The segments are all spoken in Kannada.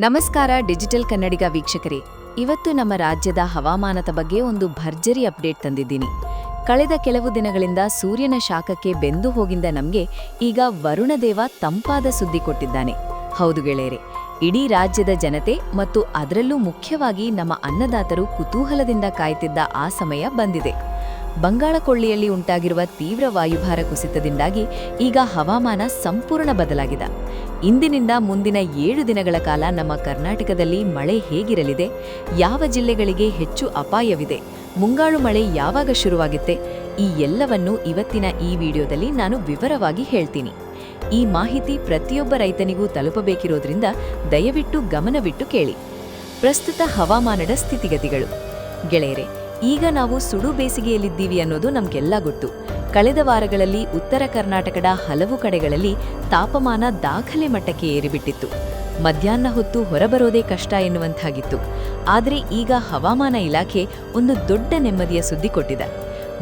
ನಮಸ್ಕಾರ ಡಿಜಿಟಲ್ ಕನ್ನಡಿಗ ವೀಕ್ಷಕರೇ. ಇವತ್ತು ನಮ್ಮ ರಾಜ್ಯದ ಹವಾಮಾನದ ಬಗ್ಗೆ ಒಂದು ಭರ್ಜರಿ ಅಪ್ಡೇಟ್ ತಂದಿದ್ದೀನಿ. ಕಳೆದ ಕೆಲವು ದಿನಗಳಿಂದ ಸೂರ್ಯನ ಶಾಖಕ್ಕೆ ಬೆಂದು ಹೋಗಿದ್ದ ನಮಗೆ ಈಗ ವರುಣದೇವ ತಂಪಾದ ಸುದ್ದಿ ಕೊಟ್ಟಿದ್ದಾನೆ. ಹೌದು ಗೆಳೆಯರೆ, ಇಡೀ ರಾಜ್ಯದ ಜನತೆ ಮತ್ತು ಅದರಲ್ಲೂ ಮುಖ್ಯವಾಗಿ ನಮ್ಮ ಅನ್ನದಾತರು ಕುತೂಹಲದಿಂದ ಕಾಯ್ತಿದ್ದ ಆ ಸಮಯ ಬಂದಿದೆ. ಬಂಗಾಳಕೊಳ್ಳಿಯಲ್ಲಿ ಉಂಟಾಗಿರುವ ತೀವ್ರ ವಾಯುಭಾರ ಕುಸಿತದಿಂದಾಗಿ ಈಗ ಹವಾಮಾನ ಸಂಪೂರ್ಣ ಬದಲಾಗಿದೆ. ಇಂದಿನಿಂದ ಮುಂದಿನ 7 ದಿನಗಳ ಕಾಲ ನಮ್ಮ ಕರ್ನಾಟಕದಲ್ಲಿ ಮಳೆ ಹೇಗಿರಲಿದೆ, ಯಾವ ಜಿಲ್ಲೆಗಳಿಗೆ ಹೆಚ್ಚು ಅಪಾಯವಿದೆ, ಮುಂಗಾರು ಮಳೆ ಯಾವಾಗ ಶುರುವಾಗುತ್ತೆ, ಈ ಎಲ್ಲವನ್ನೂ ಇವತ್ತಿನ ಈ ವಿಡಿಯೋದಲ್ಲಿ ನಾನು ವಿವರವಾಗಿ ಹೇಳ್ತೀನಿ. ಈ ಮಾಹಿತಿ ಪ್ರತಿಯೊಬ್ಬ ರೈತನಿಗೂ ತಲುಪಬೇಕಿರೋದ್ರಿಂದ ದಯವಿಟ್ಟು ಗಮನವಿಟ್ಟು ಕೇಳಿ. ಪ್ರಸ್ತುತ ಹವಾಮಾನದ ಸ್ಥಿತಿಗತಿಗಳು. ಗೆಳೆಯರೆ, ಈಗ ನಾವು ಸುಡು ಬೇಸಿಗೆಯಲ್ಲಿದ್ದೀವಿ ಅನ್ನೋದು ನಮಗೆಲ್ಲ ಗೊತ್ತು. ಕಳೆದ ವಾರಗಳಲ್ಲಿ ಉತ್ತರ ಕರ್ನಾಟಕದ ಹಲವು ಕಡೆಗಳಲ್ಲಿ ತಾಪಮಾನ ದಾಖಲೆ ಮಟ್ಟಕ್ಕೆ ಏರಿಬಿಟ್ಟಿತ್ತು. ಮಧ್ಯಾಹ್ನ ಹೊತ್ತು ಹೊರಬರೋದೇ ಕಷ್ಟ ಎನ್ನುವಂತಾಗಿತ್ತು. ಆದರೆ ಈಗ ಹವಾಮಾನ ಇಲಾಖೆ ಒಂದು ದೊಡ್ಡ ನೆಮ್ಮದಿಯ ಸುದ್ದಿ ಕೊಟ್ಟಿದೆ.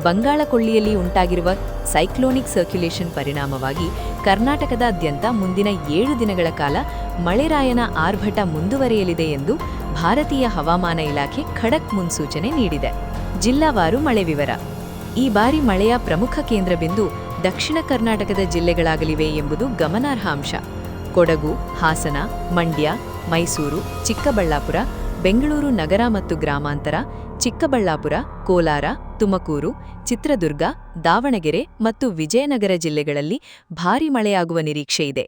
ಬಂಗಾಳಕೊಳ್ಳಿಯಲ್ಲಿ ಉಂಟಾಗಿರುವ ಸೈಕ್ಲೋನಿಕ್ ಸರ್ಕ್ಯುಲೇಷನ್ ಪರಿಣಾಮವಾಗಿ ಕರ್ನಾಟಕದಾದ್ಯಂತ ಮುಂದಿನ 7 ದಿನಗಳ ಕಾಲ ಮಳೆರಾಯನ ಆರ್ಭಟ ಮುಂದುವರಿಯಲಿದೆ ಎಂದು ಭಾರತೀಯ ಹವಾಮಾನ ಇಲಾಖೆ ಖಡಕ್ ಮುನ್ಸೂಚನೆ ನೀಡಿದೆ. ಜಿಲ್ಲಾವಾರು ಮಳೆ ವಿವರ. ಈ ಬಾರಿ ಮಳೆಯ ಪ್ರಮುಖ ಕೇಂದ್ರಬಿಂದು ದಕ್ಷಿಣ ಕರ್ನಾಟಕದ ಜಿಲ್ಲೆಗಳಾಗಲಿವೆ ಎಂಬುದು ಗಮನಾರ್ಹ ಅಂಶ. ಕೊಡಗು, ಹಾಸನ, ಮಂಡ್ಯ, ಮೈಸೂರು, ಚಿಕ್ಕಬಳ್ಳಾಪುರ, ಬೆಂಗಳೂರು ನಗರ ಮತ್ತು ಗ್ರಾಮಾಂತರ, ಚಿಕ್ಕಬಳ್ಳಾಪುರ, ಕೋಲಾರ, ತುಮಕೂರು, ಚಿತ್ರದುರ್ಗ, ದಾವಣಗೆರೆ ಮತ್ತು ವಿಜಯನಗರ ಜಿಲ್ಲೆಗಳಲ್ಲಿ ಭಾರೀ ಮಳೆಯಾಗುವ ನಿರೀಕ್ಷೆ ಇದೆ.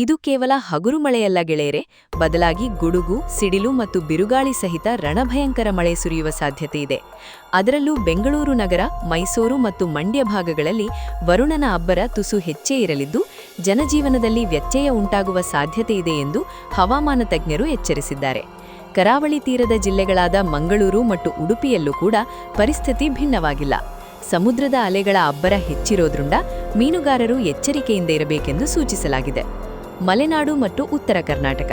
ಇದು ಕೇವಲ ಹಗುರು ಮಳೆಯಲ್ಲ ಗೆಳೆಯರೆ, ಬದಲಾಗಿ ಗುಡುಗು, ಸಿಡಿಲು ಮತ್ತು ಬಿರುಗಾಳಿ ಸಹಿತ ರಣಭಯಂಕರ ಮಳೆ ಸುರಿಯುವ ಸಾಧ್ಯತೆ ಇದೆ. ಅದರಲ್ಲೂ ಬೆಂಗಳೂರು ನಗರ, ಮೈಸೂರು ಮತ್ತು ಮಂಡ್ಯ ಭಾಗಗಳಲ್ಲಿ ವರುಣನ ಅಬ್ಬರ ತುಸು ಹೆಚ್ಚೇ ಇರಲಿದ್ದು, ಜನಜೀವನದಲ್ಲಿ ವ್ಯತ್ಯಯ ಉಂಟಾಗುವ ಸಾಧ್ಯತೆ ಇದೆ ಎಂದು ಹವಾಮಾನ ತಜ್ಞರು ಎಚ್ಚರಿಸಿದ್ದಾರೆ. ಕರಾವಳಿ ತೀರದ ಜಿಲ್ಲೆಗಳಾದ ಮಂಗಳೂರು ಮತ್ತು ಉಡುಪಿಯಲ್ಲೂ ಕೂಡ ಪರಿಸ್ಥಿತಿ ಭಿನ್ನವಾಗಿಲ್ಲ. ಸಮುದ್ರದ ಅಲೆಗಳ ಅಬ್ಬರ ಹೆಚ್ಚಿರೋದ್ರಿಂದ ಮೀನುಗಾರರು ಎಚ್ಚರಿಕೆಯಿಂದ ಇರಬೇಕೆಂದು ಸೂಚಿಸಲಾಗಿದೆ. ಮಲೆನಾಡು ಮತ್ತು ಉತ್ತರ ಕರ್ನಾಟಕ.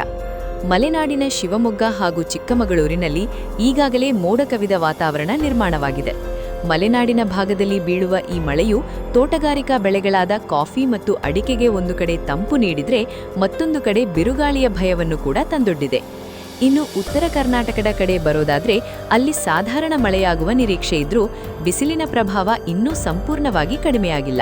ಮಲೆನಾಡಿನ ಶಿವಮೊಗ್ಗ ಹಾಗೂ ಚಿಕ್ಕಮಗಳೂರಿನಲ್ಲಿ ಈಗಾಗಲೇ ಮೋಡ ಕವಿದ ವಾತಾವರಣ ನಿರ್ಮಾಣವಾಗಿದೆ. ಮಲೆನಾಡಿನ ಭಾಗದಲ್ಲಿ ಬೀಳುವ ಈ ಮಳೆಯು ತೋಟಗಾರಿಕಾ ಬೆಳೆಗಳಾದ ಕಾಫಿ ಮತ್ತು ಅಡಿಕೆಗೆ ಒಂದು ಕಡೆ ತಂಪು ನೀಡಿದರೆ ಮತ್ತೊಂದು ಕಡೆ ಬಿರುಗಾಳಿಯ ಭಯವನ್ನು ಕೂಡ ತಂದೊಡ್ಡಿದೆ. ಇನ್ನು ಉತ್ತರ ಕರ್ನಾಟಕದ ಕಡೆ ಬರೋದಾದ್ರೆ ಅಲ್ಲಿ ಸಾಧಾರಣ ಮಳೆಯಾಗುವ ನಿರೀಕ್ಷೆ ಇದ್ರೂ ಬಿಸಿಲಿನ ಪ್ರಭಾವ ಇನ್ನೂ ಸಂಪೂರ್ಣವಾಗಿ ಕಡಿಮೆಯಾಗಿಲ್ಲ.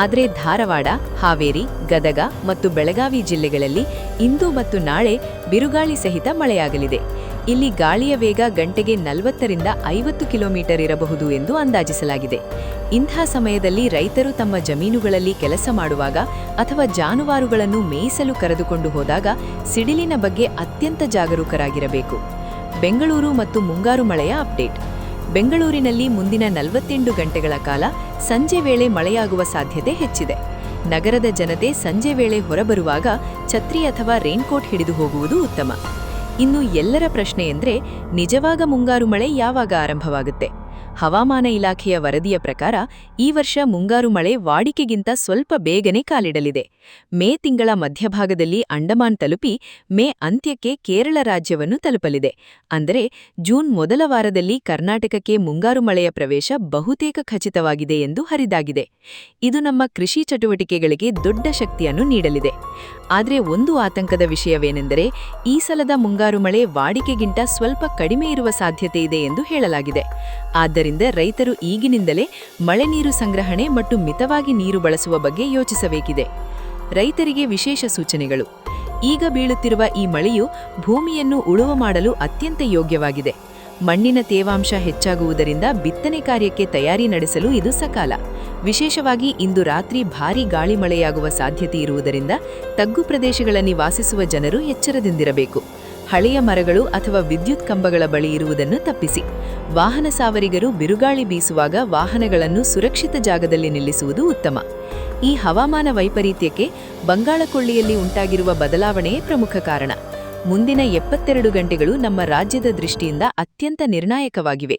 ಆದರೆ ಧಾರವಾಡ, ಹಾವೇರಿ, ಗದಗ ಮತ್ತು ಬೆಳಗಾವಿ ಜಿಲ್ಲೆಗಳಲ್ಲಿ ಇಂದು ಮತ್ತು ನಾಳೆ ಬಿರುಗಾಳಿ ಸಹಿತ ಮಳೆಯಾಗಲಿದೆ. ಇಲ್ಲಿ ಗಾಳಿಯ ವೇಗ ಗಂಟೆಗೆ 40ರಿಂದ 50 ಕಿಲೋಮೀಟರ್ ಇರಬಹುದು ಎಂದು ಅಂದಾಜಿಸಲಾಗಿದೆ. ಇಂಥ ಸಮಯದಲ್ಲಿ ರೈತರು ತಮ್ಮ ಜಮೀನುಗಳಲ್ಲಿ ಕೆಲಸ ಮಾಡುವಾಗ ಅಥವಾ ಜಾನುವಾರುಗಳನ್ನು ಮೇಯಿಸಲು ಕರೆದುಕೊಂಡು ಹೋದಾಗ ಸಿಡಿಲಿನ ಬಗ್ಗೆ ಅತ್ಯಂತ ಜಾಗರೂಕರಾಗಿರಬೇಕು. ಬೆಂಗಳೂರು ಮತ್ತು ಮುಂಗಾರು ಮಳೆಯ ಅಪ್ಡೇಟ್. ಬೆಂಗಳೂರಿನಲ್ಲಿ ಮುಂದಿನ 48 ಗಂಟೆಗಳ ಕಾಲ ಸಂಜೆ ವೇಳೆ ಮಳೆಯಾಗುವ ಸಾಧ್ಯತೆ ಹೆಚ್ಚಿದೆ. ನಗರದ ಜನತೆ ಸಂಜೆ ವೇಳೆ ಹೊರಬರುವಾಗ ಛತ್ರಿ ಅಥವಾ ರೈನ್ಕೋಟ್ ಹಿಡಿದು ಹೋಗುವುದು ಉತ್ತಮ. ಇನ್ನು ಎಲ್ಲರ ಪ್ರಶ್ನೆ ಎಂದ್ರೆ, ನಿಜವಾಗ ಮುಂಗಾರು ಮಳೆ ಯಾವಾಗ ಆರಂಭವಾಗುತ್ತೆ? ಹವಾಮಾನ ಇಲಾಖೆಯ ವರದಿಯ ಪ್ರಕಾರ ಈ ವರ್ಷ ಮುಂಗಾರು ಮಳೆ ವಾಡಿಕೆಗಿಂತ ಸ್ವಲ್ಪ ಬೇಗನೆ ಕಾಲಿಡಲಿದೆ. ಮೇ ತಿಂಗಳ ಮಧ್ಯಭಾಗದಲ್ಲಿ ಅಂಡಮಾನ್ ತಲುಪಿ ಮೇ ಅಂತ್ಯಕ್ಕೆ ಕೇರಳ ರಾಜ್ಯವನ್ನು ತಲುಪಲಿದೆ. ಅಂದರೆ ಜೂನ್ ಮೊದಲ ವಾರದಲ್ಲಿ ಕರ್ನಾಟಕಕ್ಕೆ ಮುಂಗಾರು ಮಳೆಯ ಪ್ರವೇಶ ಬಹುತೇಕ ಖಚಿತವಾಗಿದೆ ಎಂದು ಹರಿದಾಗಿದೆ. ಇದು ನಮ್ಮ ಕೃಷಿ ಚಟುವಟಿಕೆಗಳಿಗೆ ದೊಡ್ಡ ಶಕ್ತಿಯನ್ನು ನೀಡಲಿದೆ. ಆದರೆ ಒಂದು ಆತಂಕದ ವಿಷಯವೇನೆಂದರೆ, ಈ ಸಲದ ಮುಂಗಾರು ಮಳೆ ವಾಡಿಕೆಗಿಂತ ಸ್ವಲ್ಪ ಕಡಿಮೆ ಇರುವ ಸಾಧ್ಯತೆ ಇದೆ ಎಂದು ಹೇಳಲಾಗಿದೆ. ಆದ್ದರಿಂದ ರೈತರು ಈಗಿನಿಂದಲೇ ಮಳೆ ನೀರು ಸಂಗ್ರಹಣೆ ಮತ್ತು ಮಿತವಾಗಿ ನೀರು ಬಳಸುವ ಬಗ್ಗೆ ಯೋಚಿಸಬೇಕಿದೆ. ರೈತರಿಗೆ ವಿಶೇಷ ಸೂಚನೆಗಳು. ಈಗ ಬೀಳುತ್ತಿರುವ ಈ ಮಳೆಯು ಭೂಮಿಯನ್ನು ಉಳುವ ಮಾಡಲು ಅತ್ಯಂತ ಯೋಗ್ಯವಾಗಿದೆ. ಮಣ್ಣಿನ ತೇವಾಂಶ ಹೆಚ್ಚಾಗುವುದರಿಂದ ಬಿತ್ತನೆ ಕಾರ್ಯಕ್ಕೆ ತಯಾರಿ ನಡೆಸಲು ಇದು ಸಕಾಲ. ವಿಶೇಷವಾಗಿ ಇಂದು ರಾತ್ರಿ ಭಾರೀ ಗಾಳಿ ಮಳೆಯಾಗುವ ಸಾಧ್ಯತೆ ಇರುವುದರಿಂದ ತಗ್ಗು ಪ್ರದೇಶಗಳಲ್ಲಿ ವಾಸಿಸುವ ಜನರು ಎಚ್ಚರದಿಂದಿರಬೇಕು. ಹಳೆಯ ಮರಗಳು ಅಥವಾ ವಿದ್ಯುತ್ ಕಂಬಗಳ ಬಳಿ ಇರುವುದನ್ನು ತಪ್ಪಿಸಿ. ವಾಹನ ಸಾವರಿಗರು ಬಿರುಗಾಳಿ ಬೀಸುವಾಗ ವಾಹನಗಳನ್ನು ಸುರಕ್ಷಿತ ಜಾಗದಲ್ಲಿ ನಿಲ್ಲಿಸುವುದು ಉತ್ತಮ. ಈ ಹವಾಮಾನ ವೈಪರೀತ್ಯಕ್ಕೆ ಬಂಗಾಳಕೊಳ್ಳಿಯಲ್ಲಿ ಉಂಟಾಗಿರುವ ಬದಲಾವಣೆಯೇ ಪ್ರಮುಖ ಕಾರಣ. ಮುಂದಿನ 72 ಗಂಟೆಗಳು ನಮ್ಮ ರಾಜ್ಯದ ದೃಷ್ಟಿಯಿಂದ ಅತ್ಯಂತ ನಿರ್ಣಾಯಕವಾಗಿವೆ.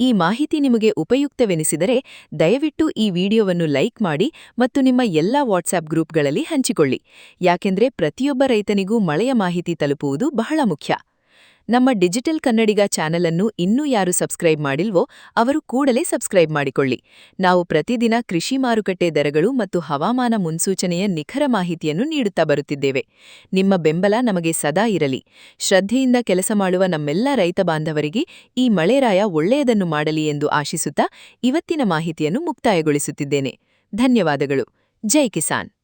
ಈ ಮಾಹಿತಿ ನಿಮಗೆ ಉಪಯುಕ್ತವೆನಿಸಿದರೆ ದಯವಿಟ್ಟು ಈ ವಿಡಿಯೋವನ್ನು ಲೈಕ್ ಮಾಡಿ ಮತ್ತು ನಿಮ್ಮ ಎಲ್ಲ ವಾಟ್ಸ್ಆಪ್ ಗ್ರೂಪ್ಗಳಲ್ಲಿ ಹಂಚಿಕೊಳ್ಳಿ. ಯಾಕೆಂದ್ರೆ ಪ್ರತಿಯೊಬ್ಬ ರೈತನಿಗೂ ಮಳೆಯ ಮಾಹಿತಿ ತಲುಪುವುದು ಬಹಳ ಮುಖ್ಯ. ನಮ್ಮ ಡಿಜಿಟಲ್ ಕನ್ನಡಿಗ ಚಾನೆಲ್ ಅನ್ನು ಇನ್ನೂ ಯಾರು ಸಬ್ಸ್ಕ್ರೈಬ್ ಮಾಡಿಲ್ವೋ ಅವರು ಕೂಡಲೇ ಸಬ್ಸ್ಕ್ರೈಬ್ ಮಾಡಿಕೊಳ್ಳಿ. ನಾವು ಪ್ರತಿದಿನ ಕೃಷಿ ಮಾರುಕಟ್ಟೆ ದರಗಳು ಮತ್ತು ಹವಾಮಾನ ಮುನ್ಸೂಚನೆಯ ನಿಖರ ಮಾಹಿತಿಯನ್ನು ನೀಡುತ್ತಾ ಬರುತ್ತಿದ್ದೇವೆ. ನಿಮ್ಮ ಬೆಂಬಲ ನಮಗೆ ಸದಾ ಇರಲಿ. ಶ್ರದ್ಧೆಯಿಂದ ಕೆಲಸ ಮಾಡುವ ನಮ್ಮೆಲ್ಲ ರೈತ ಬಾಂಧವರಿಗೆ ಈ ಮಳೆರಾಯ ಒಳ್ಳೆಯದನ್ನು ಮಾಡಲಿ ಎಂದು ಆಶಿಸುತ್ತಾ ಇವತ್ತಿನ ಮಾಹಿತಿಯನ್ನು ಮುಕ್ತಾಯಗೊಳಿಸುತ್ತಿದ್ದೇನೆ. ಧನ್ಯವಾದಗಳು. ಜೈ ಕಿಸಾನ್.